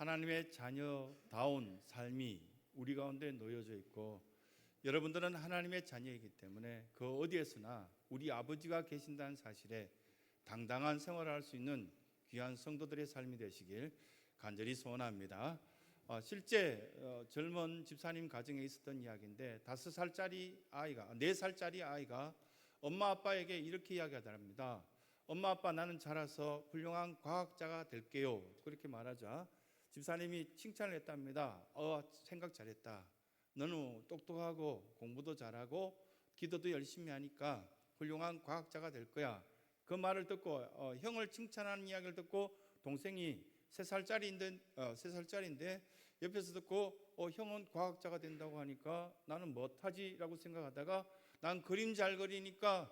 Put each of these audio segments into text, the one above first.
하나님의 자녀다운 삶이 우리 가운데 놓여져 있고, 여러분들은 하나님의 자녀이기 때문에 그 어디에서나 우리 아버지가 계신다는 사실에 당당한 생활을 할 수 있는 귀한 성도들의 삶이 되시길 간절히 소원합니다. 실제 젊은 집사님 가정에 있었던 이야기인데, 5살짜리 아이가 4살짜리 아이가 엄마 아빠에게 이렇게 이야기하답니다. 엄마 아빠, 나는 자라서 훌륭한 과학자가 될게요. 그렇게 말하자 집사님이 칭찬을 했답니다. 생각 잘했다. 너는 똑똑하고 공부도 잘하고 기도도 열심히 하니까 훌륭한 과학자가 될 거야. 그 말을 듣고 형을 칭찬하는 이야기를 듣고 동생이 3살짜리인데 옆에서 듣고 형은 과학자가 된다고 하니까 나는 못하지 라고 생각하다가, 난 그림 잘 그리니까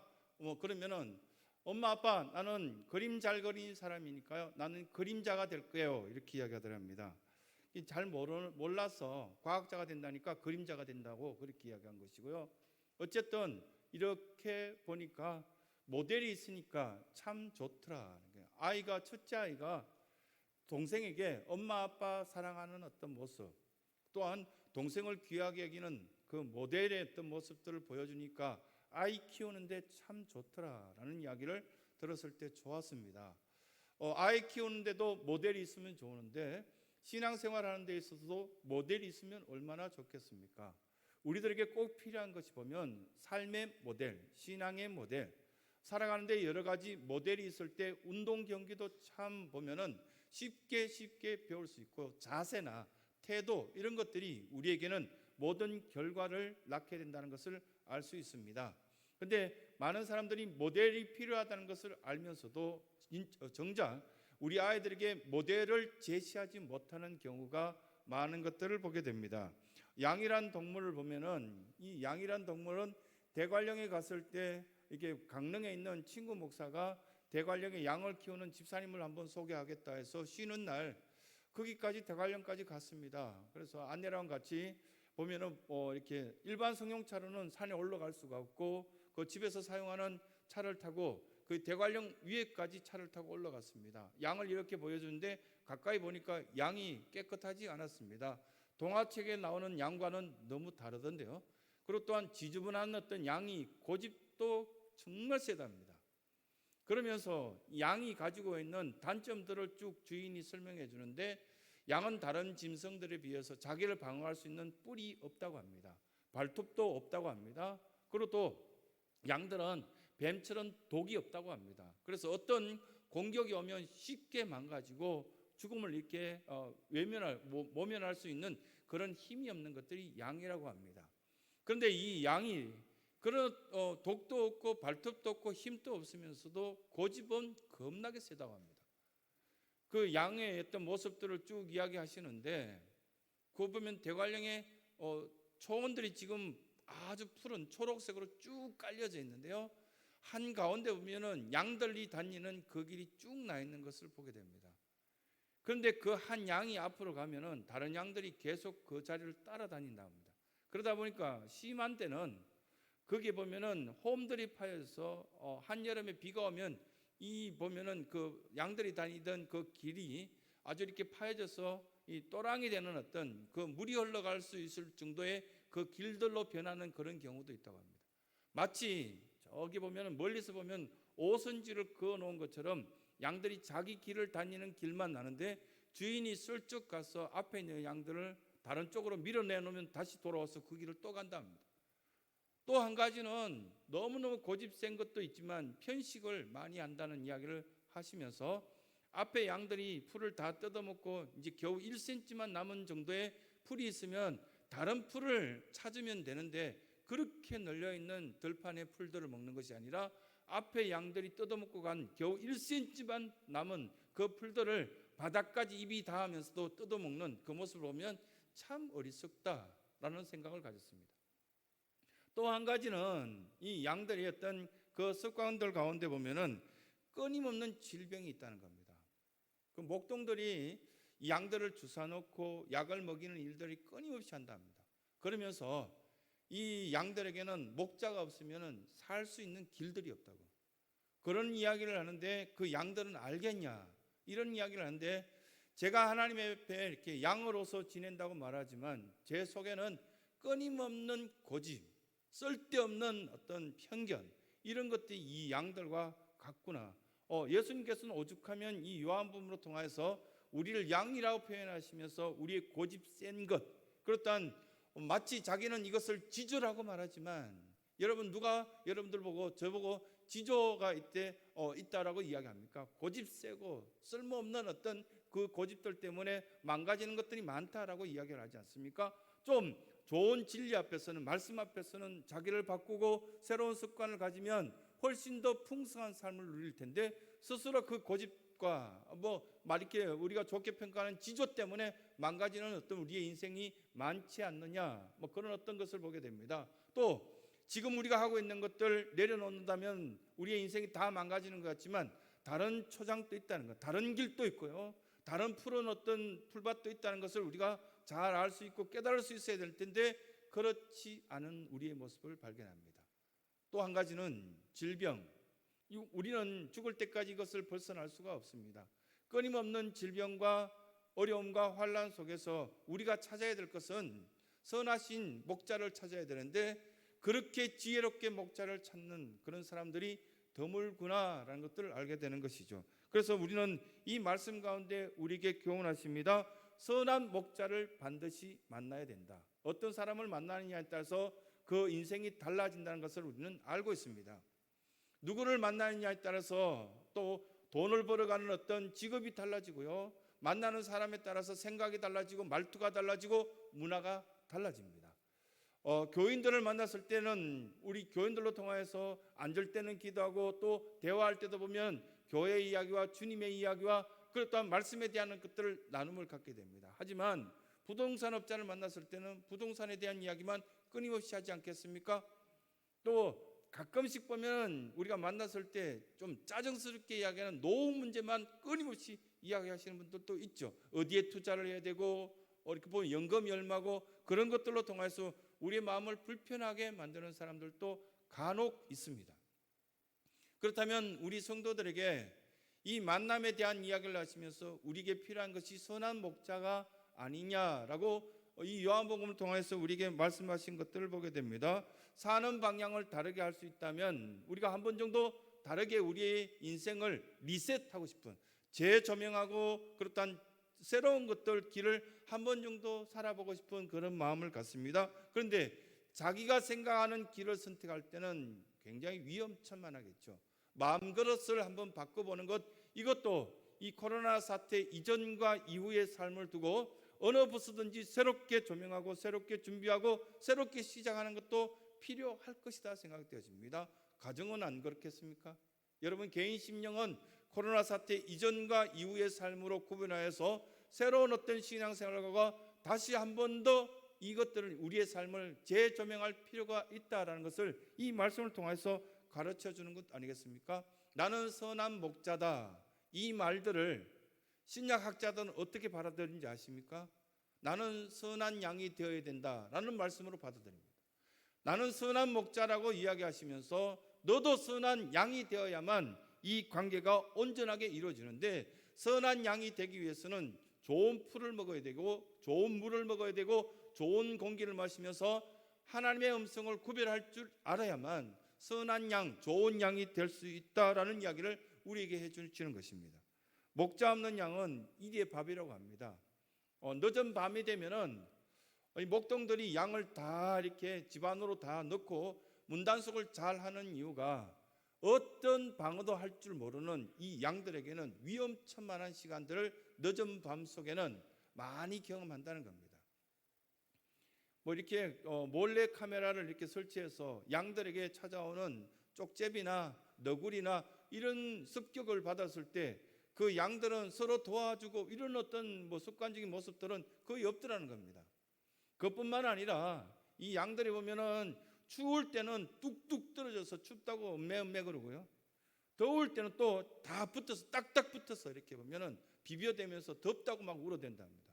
그러면은 엄마 아빠, 나는 그림 잘 그리는 사람이니까요, 나는 그림자가 될 거예요. 이렇게 이야기하더랍니다. 잘 몰라서 과학자가 된다니까 그림자가 된다고 그렇게 이야기한 것이고요. 어쨌든 이렇게 보니까 모델이 있으니까 참 좋더라. 아이가, 첫째 아이가 동생에게 엄마 아빠 사랑하는 어떤 모습, 또한 동생을 귀하게 여기는 그 모델의 어떤 모습들을 보여주니까 아이 키우는데 참 좋더라라는 이야기를 들었을 때 좋았습니다. 아이 키우는데도 모델이 있으면 좋은데, 신앙생활하는 데 있어서도 모델이 있으면 얼마나 좋겠습니까? 우리들에게 꼭 필요한 것이 보면 삶의 모델, 신앙의 모델, 살아가는데 여러 가지 모델이 있을 때 운동 경기도 참 보면은 쉽게 배울 수 있고, 자세나 태도 이런 것들이 우리에게는 모든 결과를 낳게 된다는 것을 알 수 있습니다. 그런데 많은 사람들이 모델이 필요하다는 것을 알면서도 정작 우리 아이들에게 모델을 제시하지 못하는 경우가 많은 것들을 보게 됩니다. 양이란 동물을 보면은, 이 양이란 동물은 대관령에 갔을 때 이게 강릉에 있는 친구 목사가 대관령에 양을 키우는 집사님을 한번 소개하겠다 해서 쉬는 날 거기까지 대관령까지 갔습니다. 그래서 아내랑 같이 보면은 이렇게 일반 승용차로는 산에 올라갈 수가 없고, 그 집에서 사용하는 차를 타고 그 대관령 위에까지 차를 타고 올라갔습니다. 양을 이렇게 보여주는데 가까이 보니까 양이 깨끗하지 않았습니다. 동화책에 나오는 양과는 너무 다르던데요. 그리고 또한 지저분한 어떤 양이 고집도 정말 세답니다. 그러면서 양이 가지고 있는 단점들을 쭉 주인이 설명해 주는데, 양은 다른 짐승들에 비해서 자기를 방어할 수 있는 뿔이 없다고 합니다. 발톱도 없다고 합니다. 그리고 또 양들은 뱀처럼 독이 없다고 합니다. 그래서 어떤 공격이 오면 쉽게 망가지고 죽음을 이렇게 모면할 수 있는 그런 힘이 없는 것들이 양이라고 합니다. 그런데 이 양이 그런 독도 없고 발톱도 없고 힘도 없으면서도 고집은 겁나게 세다고 합니다. 그 양의 어떤 모습들을 쭉 이야기하시는데, 그거 보면 대관령에 초원들이 지금 아주 푸른 초록색으로 쭉 깔려져 있는데요, 한 가운데 보면은 양들이 다니는 그 길이 쭉 나 있는 것을 보게 됩니다. 그런데 그 한 양이 앞으로 가면은 다른 양들이 계속 그 자리를 따라다닌다 합니다. 그러다 보니까 심한 때는 거기 보면은 홈들이 파여서 한여름에 비가 오면 이 보면은 그 양들이 다니던 그 길이 아주 이렇게 파여져서 이 또랑이 되는 어떤 그 물이 흘러갈 수 있을 정도의 그 길들로 변하는 그런 경우도 있다고 합니다. 마치 저기 보면은 멀리서 보면 오선지를 그어 놓은 것처럼 양들이 자기 길을 다니는 길만 나는데, 주인이 슬쩍 가서 앞에 있는 양들을 다른 쪽으로 밀어내 놓으면 다시 돌아와서 그 길을 또 간다 합니다. 또 한 가지는 너무너무 고집센 것도 있지만 편식을 많이 한다는 이야기를 하시면서, 앞에 양들이 풀을 다 뜯어먹고 이제 겨우 1cm만 남은 정도의 풀이 있으면 다른 풀을 찾으면 되는데, 그렇게 널려있는 들판의 풀들을 먹는 것이 아니라 앞에 양들이 뜯어먹고 간 겨우 1cm만 남은 그 풀들을 바닥까지 입이 닿으면서도 뜯어먹는 그 모습을 보면 참 어리석다라는 생각을 가졌습니다. 또 한 가지는 이 양들이 어떤 그 습관들 가운데 보면은 끊임없는 질병이 있다는 겁니다. 그 목동들이 이 양들을 주사 놓고 약을 먹이는 일들이 끊임없이 한답니다. 그러면서 이 양들에게는 목자가 없으면 살 수 있는 길들이 없다고, 그런 이야기를 하는데, 그 양들은 알겠냐 이런 이야기를 하는데, 제가 하나님의 앞에 이렇게 양으로서 지낸다고 말하지만 제 속에는 끊임없는 고집, 쓸데없는 어떤 편견, 이런 것들이 이 양들과 같구나. 예수님께서는 오죽하면 이 요한복음으로 통하여서 우리를 양이라고 표현하시면서 우리의 고집 센 것, 그렇단 마치 자기는 이것을 지조라고 말하지만, 여러분 누가 여러분들 보고 저보고 지조가 있다라고 이야기합니까? 고집 세고 쓸모없는 어떤 그 고집들 때문에 망가지는 것들이 많다라고 이야기를 하지 않습니까? 좀 좋은 진리 앞에서는, 말씀 앞에서는 자기를 바꾸고 새로운 습관을 가지면 훨씬 더 풍성한 삶을 누릴 텐데, 스스로 그 고집과 이렇게 우리가 좋게 평가하는 지조 때문에 망가지는 어떤 우리의 인생이 많지 않느냐, 그런 어떤 것을 보게 됩니다. 또 지금 우리가 하고 있는 것들 내려놓는다면 우리의 인생이 다 망가지는 것 같지만 다른 초장도 있다는 것, 다른 길도 있고요, 다른 푸른 어떤 풀밭도 있다는 것을 우리가 잘 알 수 있고 깨달을 수 있어야 될 텐데, 그렇지 않은 우리의 모습을 발견합니다. 또 한 가지는 질병. 우리는 죽을 때까지 이것을 벗어날 수가 없습니다. 끊임없는 질병과 어려움과 환난 속에서 우리가 찾아야 될 것은 선하신 목자를 찾아야 되는데, 그렇게 지혜롭게 목자를 찾는 그런 사람들이 드물구나라는 것들을 알게 되는 것이죠. 그래서 우리는 이 말씀 가운데 우리에게 교훈하십니다. 선한 목자를 반드시 만나야 된다. 어떤 사람을 만나느냐에 따라서 그 인생이 달라진다는 것을 우리는 알고 있습니다. 누구를 만나느냐에 따라서 또 돈을 벌어가는 어떤 직업이 달라지고요, 만나는 사람에 따라서 생각이 달라지고 말투가 달라지고 문화가 달라집니다. 교인들을 만났을 때는 우리 교인들로 통하여서 앉을 때는 기도하고 또 대화할 때도 보면 교회 이야기와 주님의 이야기와 그렇다면 말씀에 대한 것들을 나눔을 갖게 됩니다. 하지만 부동산업자를 만났을 때는 부동산에 대한 이야기만 끊임없이 하지 않겠습니까? 또 가끔씩 보면 우리가 만났을 때 좀 짜증스럽게 이야기하는 노후 문제만 끊임없이 이야기하시는 분들도 있죠. 어디에 투자를 해야 되고 이렇게 보면 연금이 얼마고, 그런 것들로 통해서 우리의 마음을 불편하게 만드는 사람들도 간혹 있습니다. 그렇다면 우리 성도들에게 이 만남에 대한 이야기를 하시면서 우리에게 필요한 것이 선한 목자가 아니냐라고 이 요한복음을 통해서 우리에게 말씀하신 것들을 보게 됩니다. 사는 방향을 다르게 할 수 있다면 우리가 한 번 정도 다르게 우리의 인생을 리셋하고 싶은, 재조명하고 그렇단 새로운 것들 길을 한 번 정도 살아보고 싶은 그런 마음을 갖습니다. 그런데 자기가 생각하는 길을 선택할 때는 굉장히 위험천만하겠죠. 마음그릇을 한번 바꿔보는 것, 이것도 이 코로나 사태 이전과 이후의 삶을 두고 어느 부서든지 새롭게 조명하고 새롭게 준비하고 새롭게 시작하는 것도 필요할 것이다 생각되어집니다. 가정은 안 그렇겠습니까? 여러분 개인 심령은 코로나 사태 이전과 이후의 삶으로 구분하여서 새로운 어떤 신앙생활과 다시 한 번 더 이것들을 우리의 삶을 재조명할 필요가 있다라는 것을 이 말씀을 통해서 가르쳐 주는 것 아니겠습니까? 나는 선한 목자다, 이 말들을 신약학자들은 어떻게 받아들이는지 아십니까? 나는 선한 양이 되어야 된다라는 말씀으로 받아들입니다. 나는 선한 목자라고 이야기하시면서 너도 선한 양이 되어야만 이 관계가 온전하게 이루어지는데, 선한 양이 되기 위해서는 좋은 풀을 먹어야 되고 좋은 물을 먹어야 되고 좋은 공기를 마시면서 하나님의 음성을 구별할 줄 알아야만 선한 양, 좋은 양이 될 수 있다라는 이야기를 우리에게 해주시는 것입니다. 목자 없는 양은 이리의 밥이라고 합니다. 늦은 밤이 되면은 목동들이 양을 다 이렇게 집 안으로 다 넣고 문단속을 잘 하는 이유가 어떤 방어도 할 줄 모르는 이 양들에게는 위험천만한 시간들을 늦은 밤 속에는 많이 경험한다는 겁니다. 이렇게 몰래 카메라를 이렇게 설치해서 양들에게 찾아오는 쪽제비나 너구리나 이런 습격을 받았을 때 그 양들은 서로 도와주고 이런 어떤 습관적인 모습들은 거의 없더라는 겁니다. 그것뿐만 아니라 이 양들이 보면은 추울 때는 뚝뚝 떨어져서 춥다고 엄매엄매 그러고요, 더울 때는 또 다 붙어서 딱딱 붙어서 이렇게 보면은 비벼대면서 덥다고 막 울어댄답니다.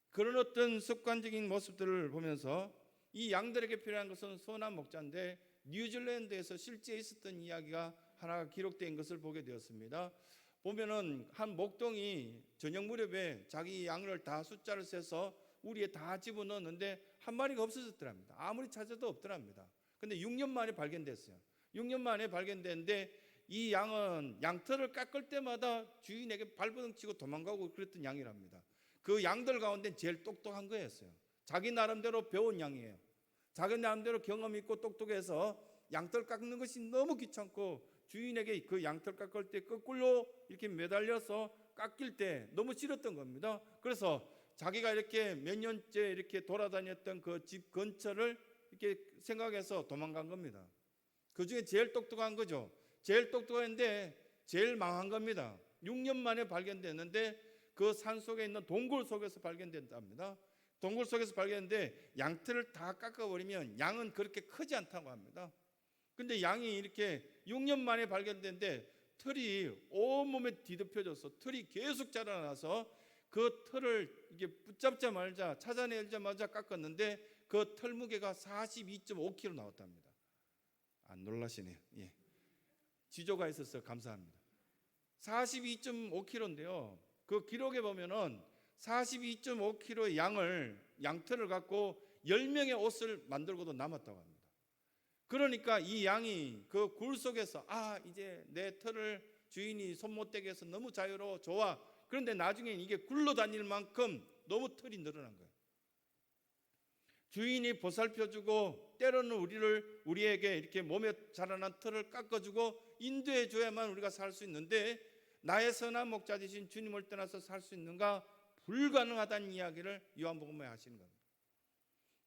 그런 어떤 습관적인 모습들을 보면서 이 양들에게 필요한 것은 선한 목자인데, 뉴질랜드에서 실제 있었던 이야기가 하나가 기록된 것을 보게 되었습니다. 보면은 한 목동이 저녁 무렵에 자기 양을 다 숫자를 세서 우리에 다 집어넣었는데 한 마리가 없어졌더랍니다. 아무리 찾아도 없더랍니다. 근데 6년 만에 발견됐어요. 6년 만에 발견됐는데 이 양은 양털을 깎을 때마다 주인에게 발버둥 치고 도망가고 그랬던 양이랍니다. 그 양들 가운데 제일 똑똑한 거였어요. 자기 나름대로 배운 양이에요. 자기 나름대로 경험 있고 똑똑해서 양털 깎는 것이 너무 귀찮고 주인에게 그 양털 깎을 때 거꾸로 이렇게 매달려서 깎일 때 너무 싫었던 겁니다. 그래서 자기가 이렇게 몇 년째 이렇게 돌아다녔던 그 집 근처를 이렇게 생각해서 도망간 겁니다. 그 중에 제일 똑똑한 거죠. 제일 똑똑한데 제일 망한 겁니다. 6년 만에 발견됐는데 그 산 속에 있는 동굴 속에서 발견된답니다. 동굴 속에서 발견했는데 양털을 다 깎아버리면 양은 그렇게 크지 않다고 합니다. 근데 양이 이렇게 6년 만에 발견됐는데 털이 온몸에 뒤덮여져서 털이 계속 자라나서 그 털을 이게 붙잡자마자 찾아내자마자 깎았는데 그 털 무게가 42.5kg 나왔답니다. 안 놀라시네요. 예. 지조가 있어서 감사합니다. 42.5kg인데요. 그 기록에 보면은 42.5kg의 양털을 갖고 10명의 옷을 만들고도 남았다고 합니다. 그러니까 이 양이 그 굴 속에서 이제 내 털을 주인이 손 못 대게 해서 너무 자유로워 좋아. 그런데 나중에 이게 굴러다닐 만큼 너무 털이 늘어난 거예요. 주인이 보살펴주고 때로는 우리에게 이렇게 몸에 자라난 털을 깎아주고 인도해 줘야만 우리가 살 수 있는데 나의 선한 목자 되신 주님을 떠나서 살 수 있는가? 불가능하다는 이야기를 요한복음에 하시는 겁니다.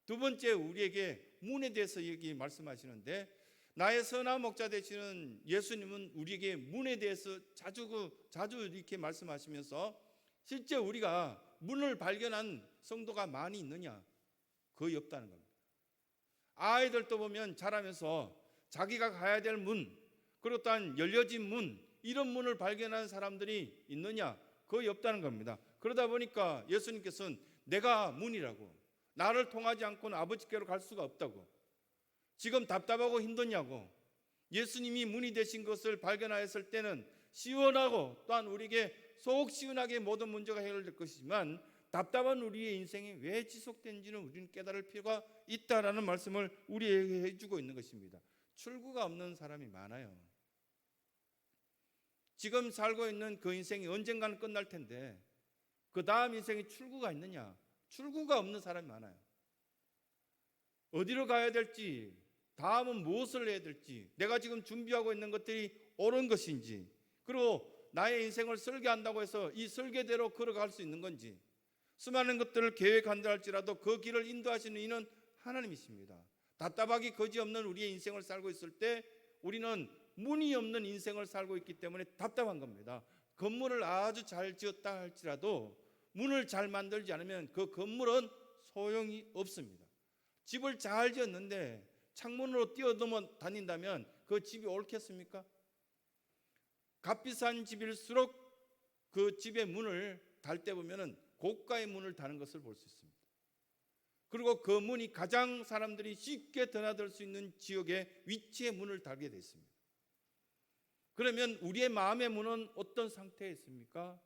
두 번째, 우리에게 문에 대해서 말씀하시는데 나의 선한 목자 되시는 예수님은 우리에게 문에 대해서 자주 이렇게 말씀하시면서 실제 우리가 문을 발견한 성도가 많이 있느냐? 거의 없다는 겁니다. 아이들도 보면 자라면서 자기가 가야 될 문, 그리고 또한 열려진 문, 이런 문을 발견한 사람들이 있느냐? 거의 없다는 겁니다. 그러다 보니까 예수님께서는 내가 문이라고, 나를 통하지 않고는 아버지께로 갈 수가 없다고, 지금 답답하고 힘드냐고, 예수님이 문이 되신 것을 발견하였을 때는 시원하고 또한 우리에게 속 시원하게 모든 문제가 해결될 것이지만 답답한 우리의 인생이 왜 지속되는지는 우리는 깨달을 필요가 있다라는 말씀을 우리에게 해주고 있는 것입니다. 출구가 없는 사람이 많아요. 지금 살고 있는 그 인생이 언젠가는 끝날 텐데 그 다음 인생에 출구가 있느냐? 출구가 없는 사람이 많아요. 어디로 가야 될지, 다음은 무엇을 해야 될지, 내가 지금 준비하고 있는 것들이 옳은 것인지, 그리고 나의 인생을 설계한다고 해서 이 설계대로 걸어갈 수 있는 건지, 수많은 것들을 계획한다 할지라도 그 길을 인도하시는 이는 하나님이십니다. 답답하기 거지없는 우리의 인생을 살고 있을 때 우리는 문이 없는 인생을 살고 있기 때문에 답답한 겁니다. 건물을 아주 잘 지었다 할지라도 문을 잘 만들지 않으면 그 건물은 소용이 없습니다. 집을 잘 지었는데 창문으로 뛰어넘어 다닌다면 그 집이 옳겠습니까? 값비싼 집일수록 그 집의 문을 달 때 보면은 고가의 문을 다는 것을 볼 수 있습니다. 그리고 그 문이 가장 사람들이 쉽게 드나들 수 있는 지역의 위치에 문을 달게 되어 있습니다. 그러면 우리의 마음의 문은 어떤 상태에 있습니까?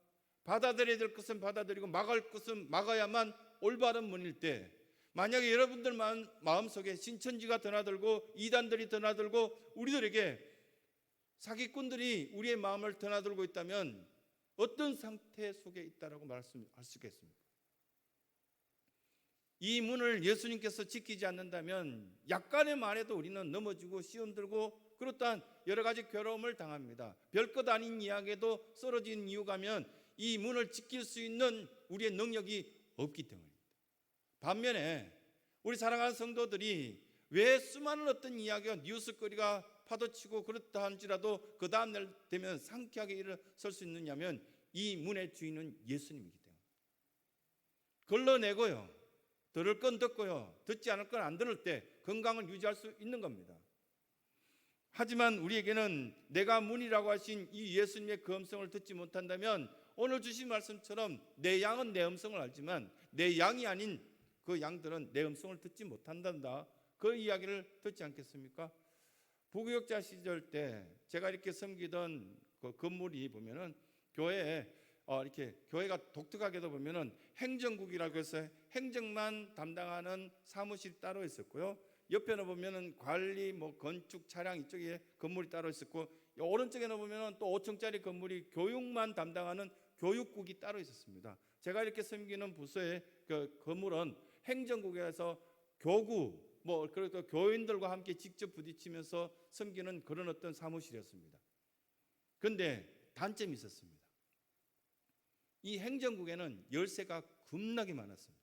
받아들여야 될 것은 받아들이고 막을 것은 막아야만 올바른 문일 때, 만약에 여러분들 마음속에 신천지가 드나들고 이단들이 드나들고 우리들에게 사기꾼들이 우리의 마음을 드나들고 있다면 어떤 상태 속에 있다라고 말씀할 수 있겠습니까? 이 문을 예수님께서 지키지 않는다면 약간의 말에도 우리는 넘어지고 시험 들고 그렇다한 여러 가지 괴로움을 당합니다. 별것 아닌 이야기에도 쓰러진 이유가면 이 문을 지킬 수 있는 우리의 능력이 없기 때문입니다. 반면에 우리 사랑하는 성도들이 왜 수많은 어떤 이야기가 뉴스거리가 파도치고 그렇다 할지라도 그 다음날 되면 상쾌하게 일어설 수 있느냐면 이 문의 주인은 예수님이기 때문에 걸러내고요, 들을 건 듣고요, 듣지 않을 건 안 들을 때 건강을 유지할 수 있는 겁니다. 하지만 우리에게는 내가 문이라고 하신 이 예수님의 그 음성을 듣지 못한다면 오늘 주신 말씀처럼 내 양은 내 음성을 알지만 내 양이 아닌 그 양들은 내 음성을 듣지 못한단다, 그 이야기를 듣지 않겠습니까? 부교육자 시절 때 제가 이렇게 섬기던 그 건물이 보면은 교회에 이렇게 교회가 독특하게도 보면은 행정국이라고 해서 행정만 담당하는 사무실이 따로 있었고요. 옆에는 보면은 관리, 건축, 차량 이쪽에 건물이 따로 있었고, 오른쪽에는 보면은 또 5층짜리 건물이 교육만 담당하는 교육국이 따로 있었습니다. 제가 이렇게 섬기는 부서의 그 건물은 행정국에서 교구, 그리고 교인들과 함께 직접 부딪히면서 섬기는 그런 어떤 사무실이었습니다. 그런데 단점이 있었습니다. 이 행정국에는 열쇠가 겁나게 많았습니다.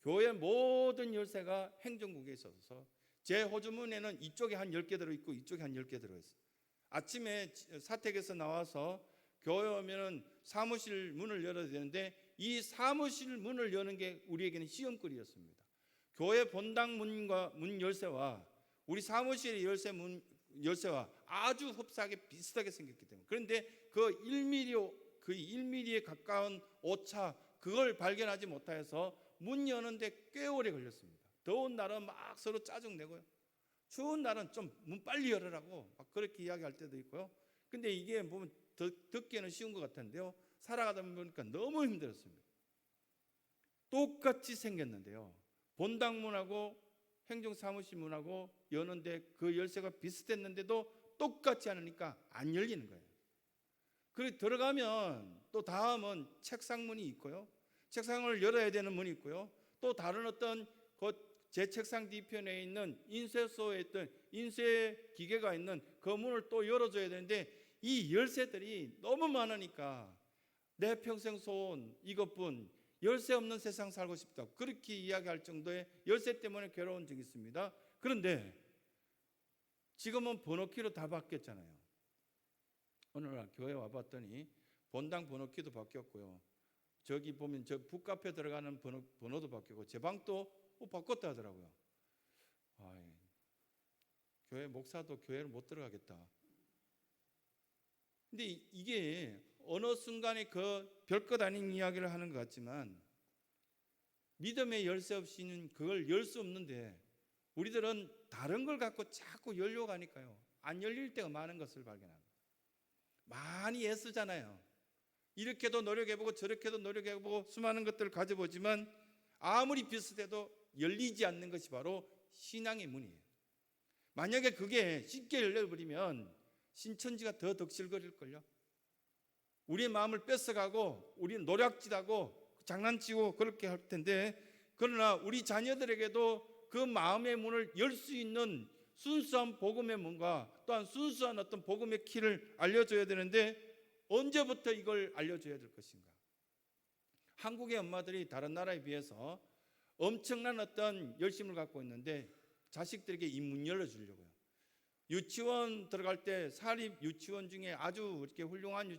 교회 모든 열쇠가 행정국에 있어서 제 호주문에는 이쪽에 한 10개 들어있고 이쪽에 한 10개 들어있어요. 아침에 사택에서 나와서 교회 오면은 사무실 문을 열어야 되는데 이 사무실 문을 여는 게 우리에게는 시험거리였습니다. 교회 본당 문과 문 열쇠와 우리 사무실의 열쇠와 아주 흡사하게 비슷하게 생겼기 때문에, 그런데 그 1mm에 가까운 오차, 그걸 발견하지 못하여서 문 여는데 꽤 오래 걸렸습니다. 더운 날은 막 서로 짜증내고요, 추운 날은 좀 문 빨리 열으라고 막 그렇게 이야기할 때도 있고요. 근데 이게 보면 듣기에는 쉬운 것 같은데요, 살아가다 보니까 너무 힘들었습니다. 똑같이 생겼는데요, 본당문하고 행정사무실문하고 여는데 그 열쇠가 비슷했는데도 똑같지 않으니까 안 열리는 거예요. 그리고 들어가면 또 다음은 책상문이 있고요, 책상을 열어야 되는 문이 있고요, 또 다른 어떤 제 책상 뒤편에 있는 인쇄소에 있던 인쇄 기계가 있는 그 문을 또 열어줘야 되는데 이 열쇠들이 너무 많으니까 내 평생 소원 이것뿐, 열쇠 없는 세상 살고 싶다, 그렇게 이야기할 정도의 열쇠 때문에 괴로운 적이 있습니다. 그런데 지금은 번호키로 다 바뀌었잖아요. 어느 날 교회 와봤더니 본당 번호키도 바뀌었고요, 저기 보면 저 북카페 들어가는 번호도 바뀌고 제 방도 바꿨다 하더라고요. 교회 목사도 교회를 못 들어가겠다. 근데 이게 어느 순간에 그 별것 아닌 이야기를 하는 것 같지만 믿음의 열쇠 없이는 그걸 열 수 없는데 우리들은 다른 걸 갖고 자꾸 열려고 하니까요, 안 열릴 때가 많은 것을 발견합니다. 많이 애쓰잖아요. 이렇게도 노력해보고 저렇게도 노력해보고 수많은 것들을 가져보지만 아무리 비슷해도 열리지 않는 것이 바로 신앙의 문이에요. 만약에 그게 쉽게 열려버리면 신천지가 더 덕실거릴걸요. 우리의 마음을 뺏어가고 우리는 노략질하고 장난치고 그렇게 할 텐데, 그러나 우리 자녀들에게도 그 마음의 문을 열 수 있는 순수한 복음의 문과 또한 순수한 어떤 복음의 키를 알려줘야 되는데 언제부터 이걸 알려줘야 될 것인가? 한국의 엄마들이 다른 나라에 비해서 엄청난 어떤 열심을 갖고 있는데 자식들에게 이 문 열어주려고요. 유치원 들어갈 때 사립 유치원 중에 아주 이렇게 훌륭한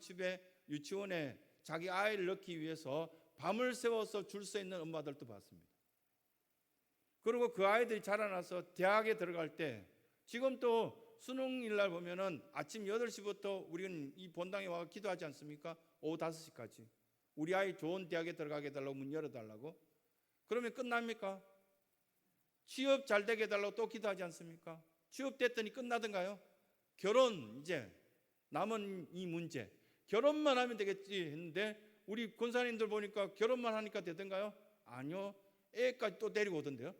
유치원에 자기 아이를 넣기 위해서 밤을 새워서 줄 서 있는 엄마들도 봤습니다. 그리고 그 아이들이 자라나서 대학에 들어갈 때, 지금 또 수능일 날 보면은 아침 8시부터 우리는 이 본당에 와서 기도하지 않습니까? 오후 5시까지 우리 아이 좋은 대학에 들어가게 해달라고 문 열어달라고. 그러면 끝납니까? 취업 잘 되게 해달라고 또 기도하지 않습니까? 취업됐더니 끝나던가요? 결혼, 이제 남은 이 문제, 결혼만 하면 되겠지 했는데 우리 권사님들 보니까 결혼만 하니까 되던가요? 아니요, 애까지 또 데리고 오던데요.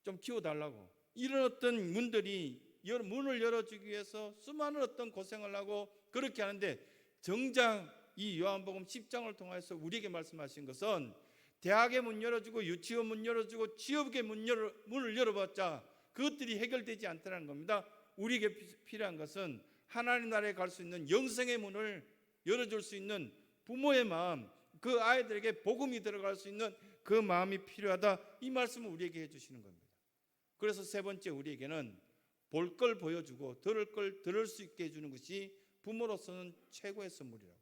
좀 키워달라고. 이런 어떤 문을 열어주기 위해서 수많은 어떤 고생을 하고 그렇게 하는데, 정작 이 요한복음 10장을 통해서 우리에게 말씀하신 것은 대학의 문 열어주고 유치원 문 열어주고 취업의 문을 열어봤자 그것들이 해결되지 않다는 겁니다. 우리에게 필요한 것은 하나님 나라에 갈 수 있는 영생의 문을 열어줄 수 있는 부모의 마음, 그 아이들에게 복음이 들어갈 수 있는 그 마음이 필요하다, 이 말씀을 우리에게 해주시는 겁니다. 그래서 세 번째, 우리에게는 볼 걸 보여주고 들을 걸 들을 수 있게 해주는 것이 부모로서는 최고의 선물이라고.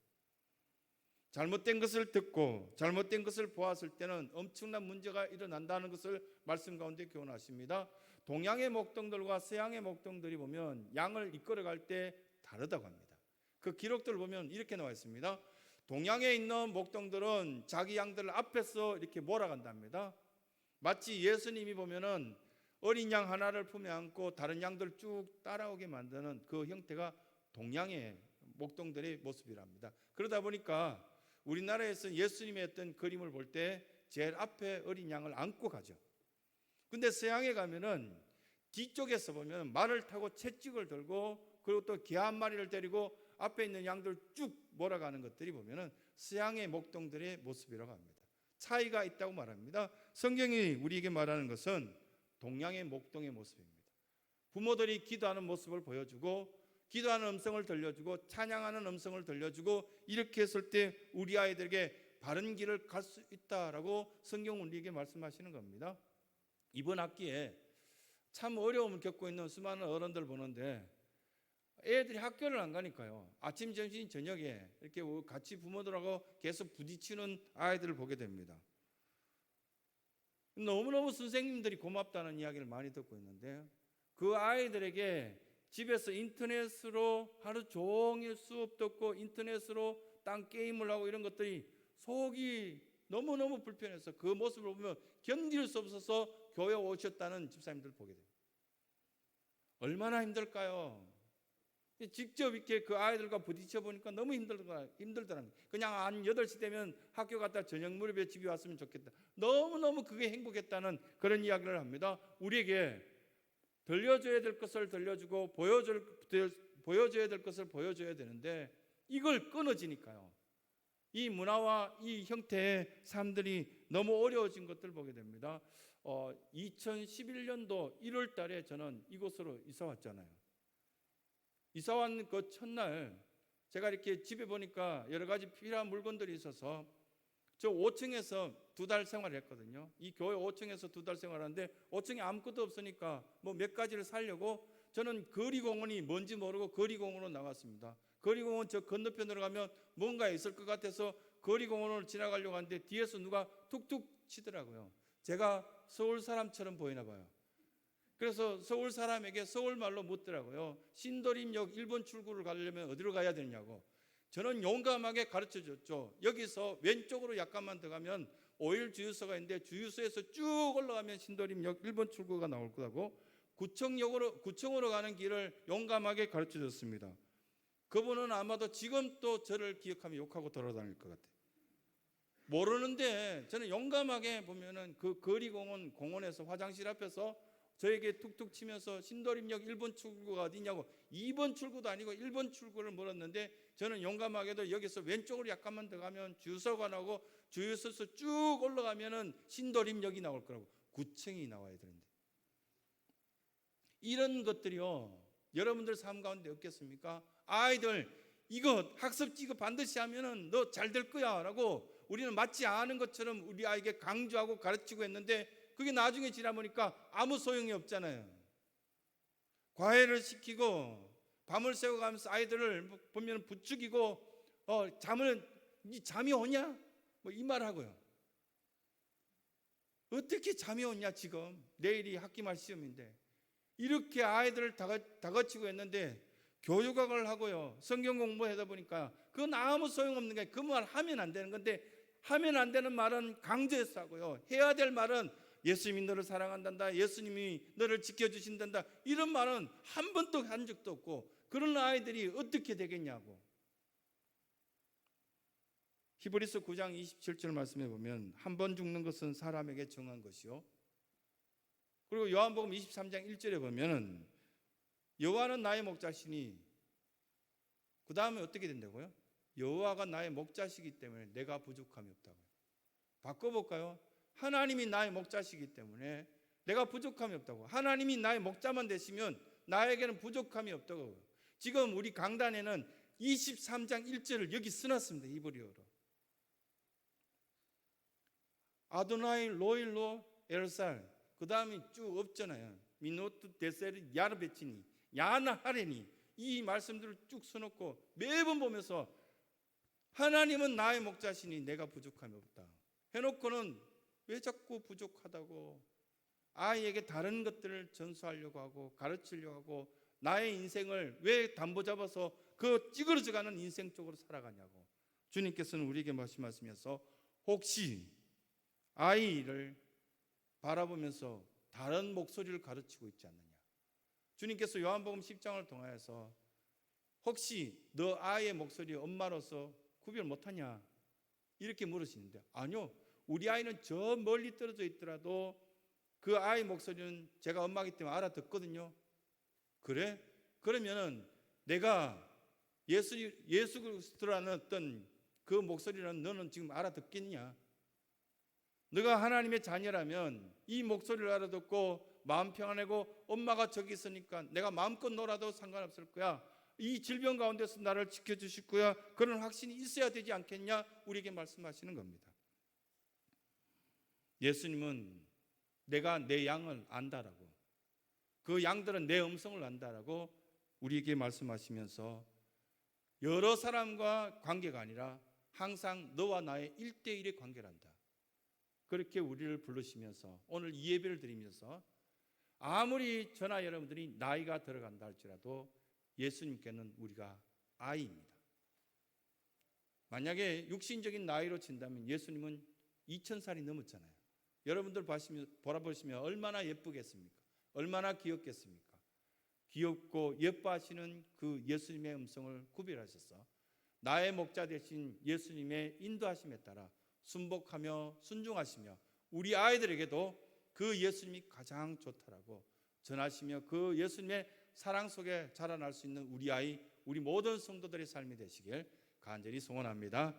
잘못된 것을 듣고 잘못된 것을 보았을 때는 엄청난 문제가 일어난다는 것을 말씀 가운데 교훈하십니다. 동양의 목동들과 서양의 목동들이 보면 양을 이끌어갈 때 다르다고 합니다. 그 기록들을 보면 이렇게 나와 있습니다. 동양에 있는 목동들은 자기 양들을 앞에서 이렇게 몰아간답니다. 마치 예수님이 보면은 어린 양 하나를 품에 안고 다른 양들 쭉 따라오게 만드는 그 형태가 동양의 목동들의 모습이랍니다. 그러다 보니까 우리나라에서 예수님의 어떤 그림을 볼 때 제일 앞에 어린 양을 안고 가죠. 근데 서양에 가면은 뒤쪽에서 보면 말을 타고 채찍을 들고 그리고 또 개 한 마리를 데리고 앞에 있는 양들 쭉 몰아가는 것들이 보면은 서양의 목동들의 모습이라고 합니다. 차이가 있다고 말합니다. 성경이 우리에게 말하는 것은 동양의 목동의 모습입니다. 부모들이 기도하는 모습을 보여주고 기도하는 음성을 들려주고 찬양하는 음성을 들려주고 이렇게 했을 때 우리 아이들에게 바른 길을 갈 수 있다라고 성경 우리에게 말씀하시는 겁니다. 이번 학기에 참 어려움을 겪고 있는 수많은 어른들 보는데 애들이 학교를 안 가니까요. 아침, 점심, 저녁에 이렇게 같이 부모들하고 계속 부딪히는 아이들을 보게 됩니다. 너무너무 선생님들이 고맙다는 이야기를 많이 듣고 있는데 그 아이들에게 집에서 인터넷으로 하루 종일 수업 듣고 인터넷으로 딴 게임을 하고 이런 것들이 속이 너무너무 불편해서 그 모습을 보면 견딜 수 없어서 교회 오셨다는 집사님들 보게 됩니다. 얼마나 힘들까요? 직접 이렇게 그 아이들과 부딪혀 보니까 너무 힘들더라고요. 그냥 한 8시 되면 학교 갔다 저녁 무렵에 집에 왔으면 좋겠다. 너무너무 그게 행복했다는 그런 이야기를 합니다. 우리에게 들려줘야 될 것을 들려주고 보여줘야 될 것을 보여줘야 되는데 이걸 끊어지니까요. 이 문화와 이 형태의 삶들이 너무 어려워진 것들을 보게 됩니다. 2011년도 1월 달에 저는 이곳으로 이사 왔잖아요. 이사 왔는 그 첫날 제가 이렇게 집에 보니까 여러 가지 필요한 물건들이 있어서 저 5층에서 2달 생활을 했거든요. 이 교회 5층에서 2달 생활하는데 5층에 아무것도 없으니까 뭐 몇 가지를 사려고 저는 거리공원이 뭔지 모르고 거리공원으로 나갔습니다. 거리공원 저 건너편으로 가면 뭔가 있을 것 같아서 거리공원을 지나가려고 하는데 뒤에서 누가 툭툭 치더라고요. 제가 서울 사람처럼 보이나 봐요. 그래서 서울 사람에게 서울말로 묻더라고요. 신도림역 1번 출구를 가려면 어디로 가야 되냐고. 저는 용감하게 가르쳐줬죠. 여기서 왼쪽으로 약간만 더 가면 오일 주유소가 있는데 주유소에서 쭉 올라가면 신도림역 1번 출구가 나올 거라고 구청으로 가는 길을 용감하게 가르쳐줬습니다. 그분은 아마도 지금 또 저를 기억하면 욕하고 돌아다닐 것 같아요. 모르는데 저는 용감하게 보면은 그 거리공원 공원에서 화장실 앞에서 저에게 툭툭 치면서 신도림역 1번 출구가 어디냐고 2번 출구도 아니고 1번 출구를 물었는데 저는 용감하게도 여기서 왼쪽으로 약간만 더 가면 주유소가 나오고 주유소에서 쭉 올라가면은 신도림역이 나올 거라고 구청이 나와야 되는데 이런 것들이요 여러분들 삶 가운데 없겠습니까? 아이들 이거 학습지가 반드시 하면은 너 잘 될 거야 라고 우리는 맞지 않은 것처럼 우리 아이에게 강조하고 가르치고 했는데 그게 나중에 지나보니까 아무 소용이 없잖아요. 과외를 시키고 밤을 새워가면서 아이들을 보면 부추기고 잠이 오냐? 뭐 이 말하고요. 어떻게 잠이 오냐 지금 내일이 학기말 시험인데 이렇게 아이들을 다그치고 했는데 교육학을 하고요 성경 공부하다 보니까 그건 아무 소용없는 게 그 말 하면 안 되는 건데 하면 안 되는 말은 강조해서 하고요 해야 될 말은 예수님이 너를 사랑한단다 예수님이 너를 지켜주신단다 이런 말은 한 번도 한 적도 없고 그런 아이들이 어떻게 되겠냐고. 히브리서 9장 27절 말씀해 보면 한 번 죽는 것은 사람에게 정한 것이요 그리고 요한복음 23장 1절에 보면 여호와는 나의 목자시니 그 다음에 어떻게 된다고요? 여호와가 나의 목자시기 때문에 내가 부족함이 없다고요. 바꿔볼까요? 하나님이 나의 목자시기 때문에 내가 부족함이 없다고. 하나님이 나의 목자만 되시면 나에게는 부족함이 없다고. 지금 우리 강단에는 23장 1절을 여기 써놨습니다. 히브리어로. 아도나이 로일로 엘살 그 다음에 쭉 없잖아요. 미노트 데세르 야르베치니 야나하레니 이 말씀들을 쭉 써놓고 매번 보면서 하나님은 나의 목자시니 내가 부족함이 없다 해놓고는 왜 자꾸 부족하다고 아이에게 다른 것들을 전수하려고 하고 가르치려고 하고 나의 인생을 왜 담보 잡아서 그 찌그러져가는 인생 쪽으로 살아가냐고. 주님께서는 우리에게 말씀하시면서 혹시 아이를 바라보면서 다른 목소리를 가르치고 있지 않느냐. 주님께서 요한복음 10장을 통하여서 혹시 너 아이의 목소리 엄마로서 구별 못하냐? 이렇게 물으시는데, 아니요, 우리 아이는 저 멀리 떨어져 있더라도 그 아이 목소리는 제가 엄마이기 때문에 알아듣거든요. 그래? 그러면은 내가 예수 그리스도라는 어떤 그 목소리는 너는 지금 알아듣겠냐? 너가 하나님의 자녀라면 이 목소리를 알아듣고 마음 평안하고 엄마가 저기 있으니까 내가 마음껏 놀아도 상관없을 거야. 이 질병 가운데서 나를 지켜주실 거야. 그런 확신이 있어야 되지 않겠냐? 우리에게 말씀하시는 겁니다. 예수님은 내가 내 양을 안다라고, 그 양들은 내 음성을 안다라고 우리에게 말씀하시면서 여러 사람과 관계가 아니라 항상 너와 나의 1대1의 관계란다. 그렇게 우리를 부르시면서 오늘 이 예배를 드리면서 아무리 저나 여러분들이 나이가 들어간다 할지라도 예수님께는 우리가 아이입니다. 만약에 육신적인 나이로 친다면 예수님은 2000살이 넘었잖아요. 여러분들 바라보시면 얼마나 예쁘겠습니까? 얼마나 귀엽겠습니까? 귀엽고 예뻐하시는 그 예수님의 음성을 구별하셔서 나의 목자 되신 예수님의 인도하심에 따라 순복하며 순종하시며 우리 아이들에게도 그 예수님이 가장 좋다라고 전하시며 그 예수님의 사랑 속에 자라날 수 있는 우리 아이, 우리 모든 성도들의 삶이 되시길 간절히 소원합니다.